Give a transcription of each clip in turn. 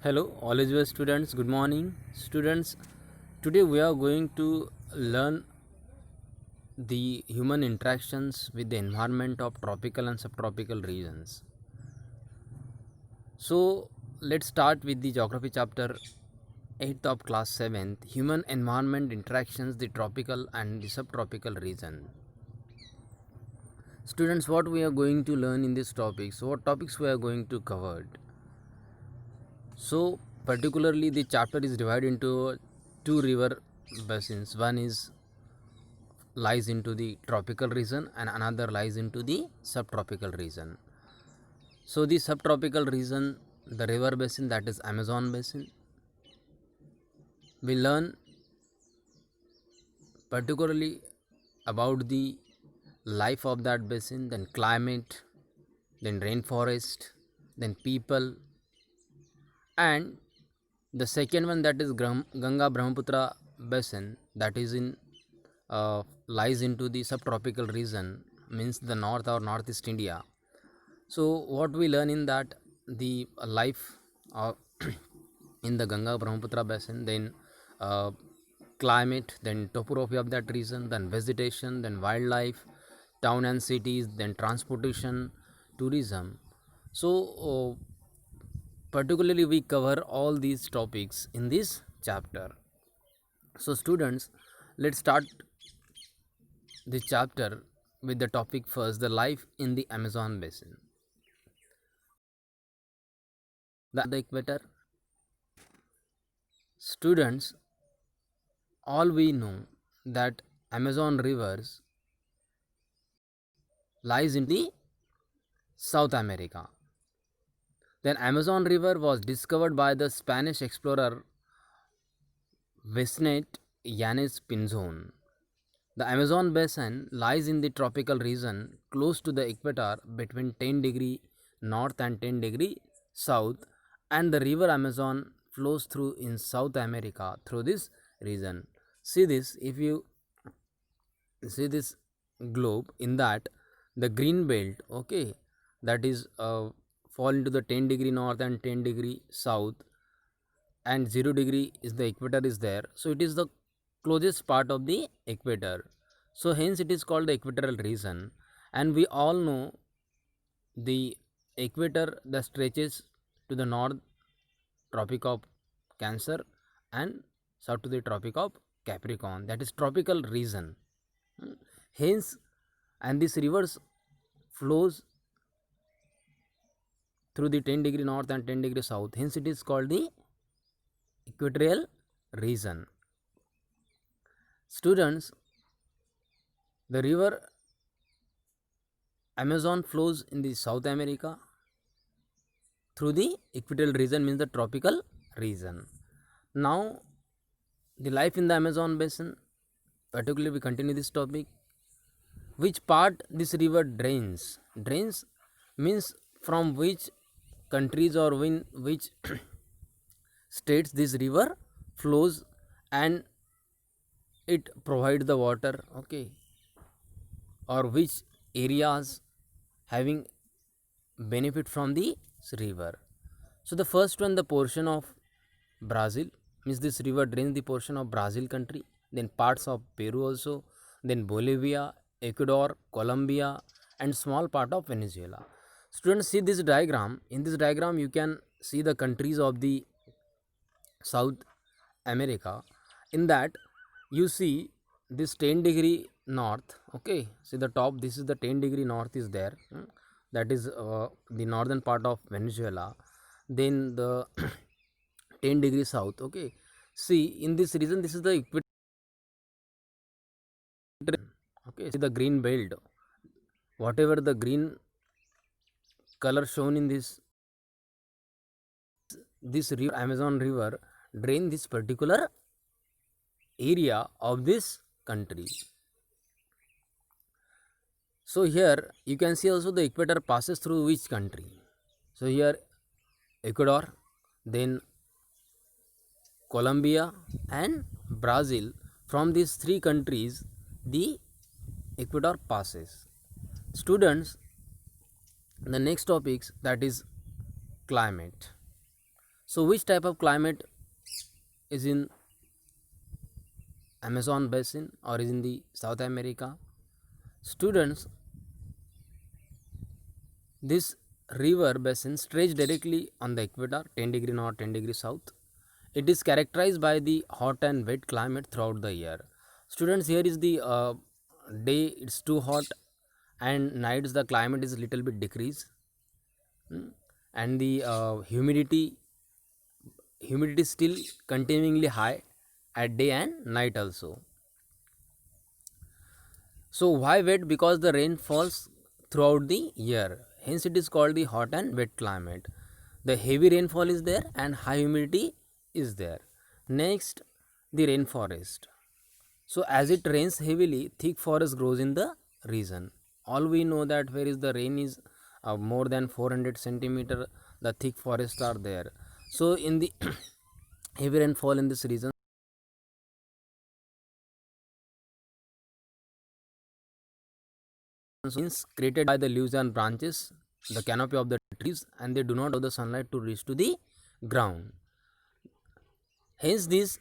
Hello, all is well, students. Good morning, students. Today we are going to learn the human interactions with the environment of tropical and subtropical regions. So, let's start with the geography chapter 8th of class 7th, human environment interactions, the tropical and the subtropical region. Students, what we are going to learn in this topic? So, what topics we are going to cover? So, particularly the chapter is divided into two river basins. One is lies into the tropical region and another lies into the subtropical region. So, the subtropical region, the river basin, that is Amazon basin, we learn particularly about the life of that basin, then climate, then rainforest, then people, and the second one, that is Ganga Brahmaputra basin, that is in lies into the subtropical region, means the north or northeast India. So what we learn in that, the life of in the Ganga Brahmaputra basin, then climate, then topography of that region, then vegetation, then wildlife, town and cities, then transportation, tourism. So particularly we cover all these topics in this chapter. So students, let's start the chapter with the topic first, the life in the Amazon basin. The equator. Students, all we know that Amazon rivers lies in the South America. Then Amazon river was discovered by the Spanish explorer Vicente Yanes Pinzon. The Amazon basin lies in the tropical region close to the equator between 10° north and 10° south, and the river Amazon flows through in South America through this region. See this, if you see this globe, in that the green belt, okay, that is fall into the 10° north and 10° south, and 0° is the equator is there, so it is the closest part of the equator, so hence it is called the equatorial region. And we all know the equator that stretches to the north, tropic of Cancer, and south to the tropic of Capricorn, that is tropical region. Hence, and this rivers flows through the 10° north and 10° south, hence it is called the equatorial region. Students, the river Amazon flows in the South America through the equatorial region, means the tropical region. Now, the life in the Amazon basin, particularly we continue this topic. Which part this river drains? Drains means from which countries or which states this river flows and it provides the water, okay, or which areas having benefit from the river. So the first one, the portion of Brazil, means this river drains the portion of Brazil country, then parts of Peru also, then Bolivia, Ecuador, Colombia, and small part of Venezuela. Students, see this diagram. In this diagram you can see the countries of the South America. In that you see this 10° north, okay, see the top, this is the 10° north is there, that is the northern part of Venezuela. Then the 10° south, okay, see in this region, this is the equator, okay, see the green belt, whatever the green color shown in this river, Amazon river, drain this particular area of this country. So here you can see also the equator passes through which country. So here Ecuador, then Colombia and Brazil. From these three countries the equator passes. Students, the next topics, that is climate. So which type of climate is in Amazon basin or is in the South America? Students, this river basin stretches directly on the equator, 10 degree north, 10 degree south. It is characterized by the hot and wet climate throughout the year. Students, here is the day it's too hot, and nights the climate is little bit decrease. And the humidity is still continuingly high at day and night also. So why wet? Because the rain falls throughout the year. Hence it is called the hot and wet climate. The heavy rainfall is there and high humidity is there. Next, the rainforest. So as it rains heavily, thick forest grows in the region. All we know that where is the rain is more than 400 centimeter, the thick forests are there. So in the heavy rainfall in this region means created by the leaves and branches, the canopy of the trees, and they do not allow the sunlight to reach to the ground. Hence this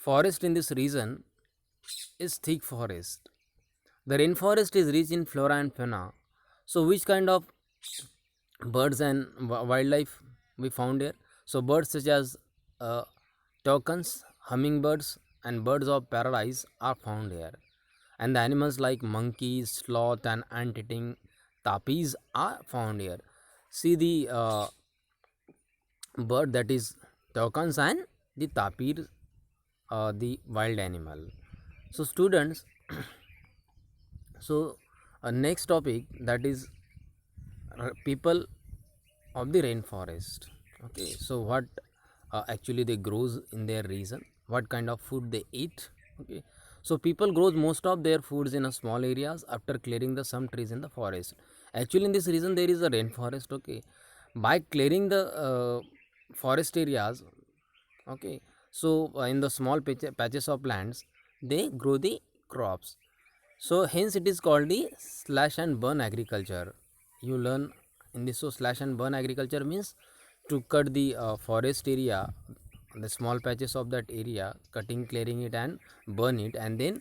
forest in this region is thick forest. The rainforest is rich in flora and fauna. So which kind of birds and wildlife we found here? So birds such as toucans, hummingbirds, and birds of paradise are found here. And the animals like monkeys, sloth, and ant-eating tapis are found here. See the bird, that is toucans, and the tapir, the wild animal. So students, so next topic, that is people of the rainforest. Okay, so what actually they grows in their region, what kind of food they eat. Okay, so people grows most of their foods in a small areas after clearing the some trees in the forest. Actually in this region there is a rainforest. Okay, by clearing the forest areas, okay, so in the small patches of lands they grow the crops. So hence it is called the slash and burn agriculture. You learn in this. So slash and burn agriculture means to cut the forest area, the small patches of that area, cutting, clearing it and burn it, and then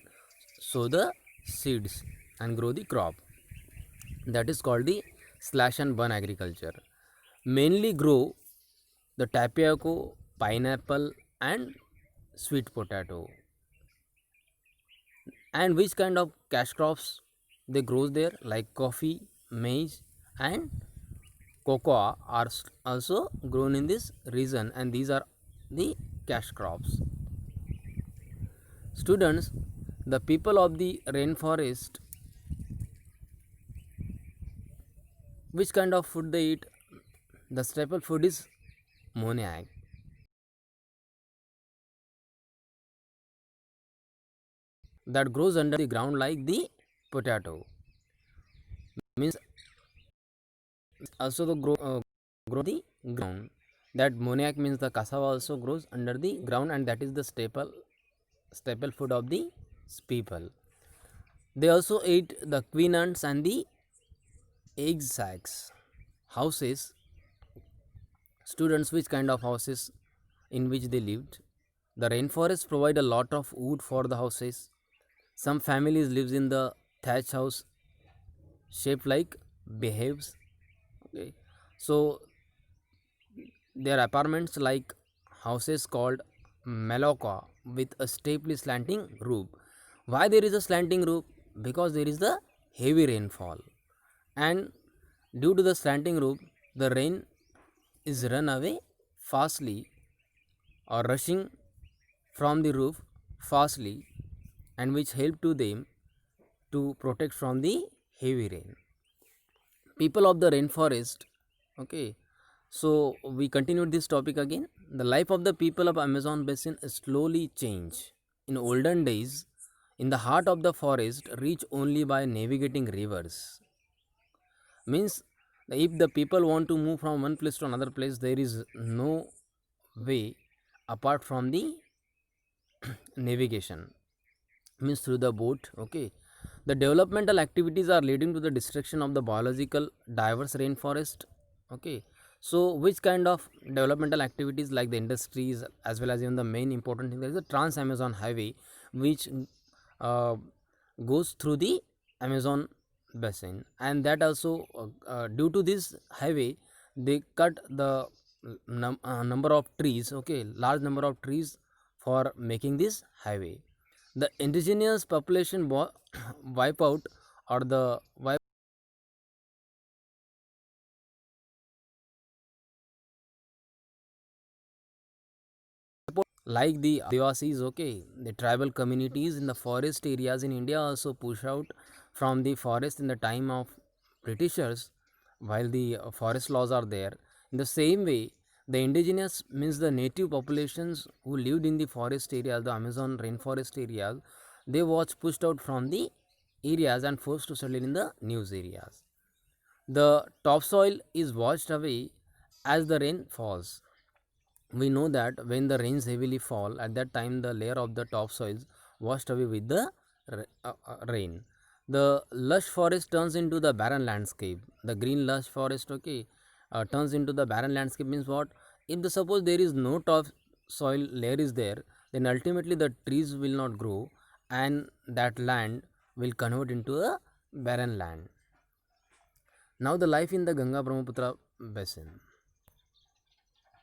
sow the seeds and grow the crop. That is called the slash and burn agriculture. Mainly grow the tapioca, pineapple, and sweet potato. And which kind of cash crops they grow there, like coffee, maize, and cocoa are also grown in this region, and these are the cash crops. Students, the people of the rainforest, which kind of food they eat? The staple food is moniac. That grows under the ground like the potato. Means also the grow the ground. That moniac means the cassava also grows under the ground, and that is the staple food of the people. They also eat the queen ants and the egg sacs. Houses. Students, which kind of houses in which they lived? The rainforests provide a lot of wood for the houses. Some families lives in the thatch house shaped like beehives. Okay, so their apartments like houses called maloka with a steeply slanting roof. Why there is a slanting roof? Because there is the heavy rainfall, and due to the slanting roof, the rain is run away fastly or rushing from the roof fastly, and which help to them to protect from the heavy rain. People of the rainforest. Okay, so we continued this topic again. The life of the people of Amazon basin slowly change. In olden days, in the heart of the forest, reach only by navigating rivers. Means if the people want to move from one place to another place, there is no way apart from the navigation, means through the boat. Okay, the developmental activities are leading to the destruction of the biological diverse rainforest. Okay, So which kind of developmental activities like the industries as well as even the main important thing, there is a Trans Amazon highway which uh, goes through the Amazon basin, and that also due to this highway they cut the number of trees, okay, large number of trees for making this highway. The indigenous population wipe out or the wipe like the Adivasis, okay, the tribal communities in the forest areas in India also push out from the forest in the time of Britishers while the forest laws are there. In the same way, the indigenous means the native populations who lived in the forest areas, the Amazon rainforest areas, they was pushed out from the areas and forced to settle in the new areas. The topsoil is washed away as the rain falls. We know that when the rains heavily fall, at that time the layer of the topsoils washed away with the rain. The lush forest turns into the barren landscape. The green lush forest, okay, turns into the barren landscape means what? If the suppose there is no topsoil layer is there, then ultimately the trees will not grow, and that land will convert into a barren land. Now the life in the Ganga Brahmaputra basin.